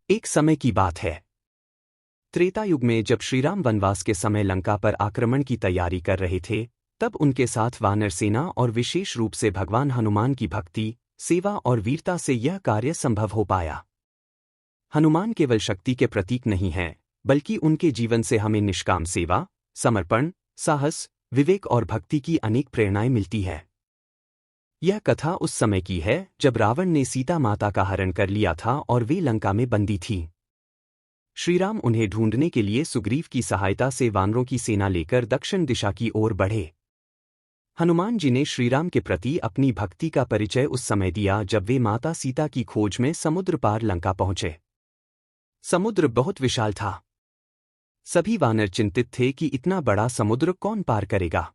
एक समय की बात है। त्रेता युग में जब श्रीराम वनवास के समय लंका पर आक्रमण की तैयारी कर रहे थे, तब उनके साथ वानर सेना और विशेष रूप से भगवान हनुमान की भक्ति, सेवा और वीरता से यह कार्य संभव हो पाया। हनुमान केवल शक्ति के प्रतीक नहीं हैं, बल्कि उनके जीवन से हमें निष्काम सेवा, समर्पण, साहस, विवेक और भक्ति की अनेक प्रेरणाएं मिलती है। यह कथा उस समय की है जब रावण ने सीता माता का हरण कर लिया था और वे लंका में बंदी थी। श्रीराम उन्हें ढूंढने के लिए सुग्रीव की सहायता से वानरों की सेना लेकर दक्षिण दिशा की ओर बढ़े। हनुमान जी ने श्रीराम के प्रति अपनी भक्ति का परिचय उस समय दिया जब वे माता सीता की खोज में समुद्र पार लंका पहुंचे। समुद्र बहुत विशाल था। सभी वानर चिंतित थे कि इतना बड़ा समुद्र कौन पार करेगा।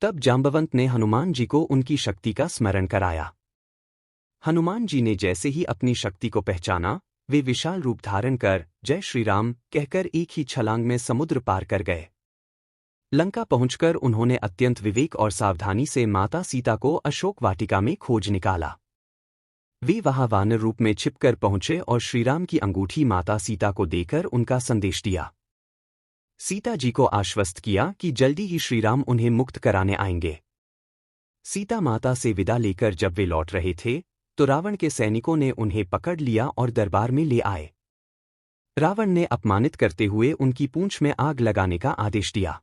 तब जांबवंत ने हनुमान जी को उनकी शक्ति का स्मरण कराया। हनुमान जी ने जैसे ही अपनी शक्ति को पहचाना, वे विशाल रूप धारण कर जय श्री राम कहकर एक ही छलांग में समुद्र पार कर गए। लंका पहुंचकर उन्होंने अत्यंत विवेक और सावधानी से माता सीता को अशोक वाटिका में खोज निकाला। वे वहां वानर रूप में छिपकर पहुंचे और श्रीराम की अंगूठी माता सीता को देकर उनका संदेश दिया। सीता जी को आश्वस्त किया कि जल्दी ही श्रीराम उन्हें मुक्त कराने आएंगे। सीता माता से विदा लेकर जब वे लौट रहे थे, तो रावण के सैनिकों ने उन्हें पकड़ लिया और दरबार में ले आए। रावण ने अपमानित करते हुए उनकी पूंछ में आग लगाने का आदेश दिया।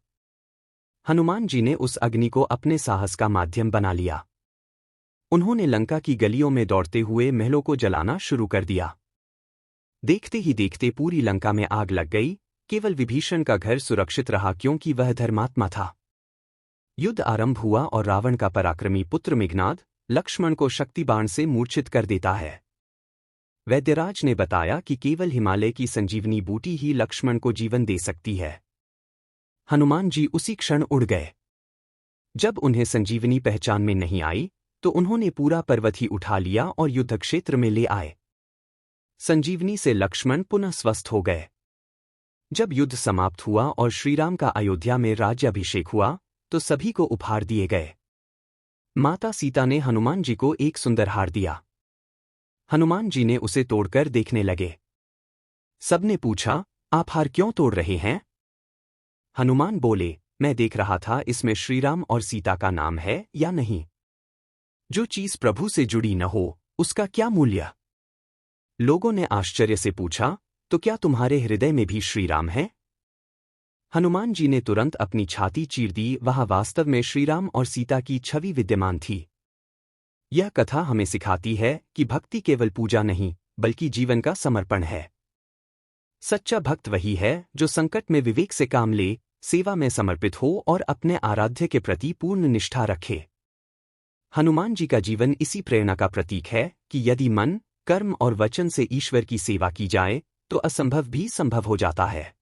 हनुमान जी ने उस अग्नि को अपने साहस का माध्यम बना लिया। उन्होंने लंका की गलियों में दौड़ते हुए महलों को जलाना शुरू कर दिया। देखते ही देखते पूरी लंका में आग लग गई। केवल विभीषण का घर सुरक्षित रहा क्योंकि वह धर्मात्मा था। युद्ध आरंभ हुआ और रावण का पराक्रमी पुत्र मेघनाद लक्ष्मण को शक्ति बाण से मूर्छित कर देता है। वैद्यराज ने बताया कि केवल हिमालय की संजीवनी बूटी ही लक्ष्मण को जीवन दे सकती है। हनुमान जी उसी क्षण उड़ गए। जब उन्हें संजीवनी पहचान में नहीं आई, तो उन्होंने पूरा पर्वत ही उठा लिया और युद्धक्षेत्र में ले आए। संजीवनी से लक्ष्मण पुनः स्वस्थ हो गए। जब युद्ध समाप्त हुआ और श्रीराम का अयोध्या में राज्याभिषेक हुआ, तो सभी को उपहार दिए गए। माता सीता ने हनुमान जी को एक सुंदर हार दिया। हनुमान जी ने उसे तोड़कर देखने लगे। सबने पूछा, आप हार क्यों तोड़ रहे हैं? हनुमान बोले, मैं देख रहा था इसमें श्रीराम और सीता का नाम है या नहीं। जो चीज प्रभु से जुड़ी न हो, उसका क्या मूल्य? लोगों ने आश्चर्य से पूछा, तो क्या तुम्हारे हृदय में भी श्रीराम है? हनुमान जी ने तुरंत अपनी छाती चीर दी। वहां वास्तव में श्रीराम और सीता की छवि विद्यमान थी। यह कथा हमें सिखाती है कि भक्ति केवल पूजा नहीं, बल्कि जीवन का समर्पण है। सच्चा भक्त वही है जो संकट में विवेक से काम ले, सेवा में समर्पित हो और अपने आराध्य के प्रति पूर्ण निष्ठा रखे। हनुमान जी का जीवन इसी प्रेरणा का प्रतीक है कि यदि मन, कर्म और वचन से ईश्वर की सेवा की जाए, तो असंभव भी संभव हो जाता है।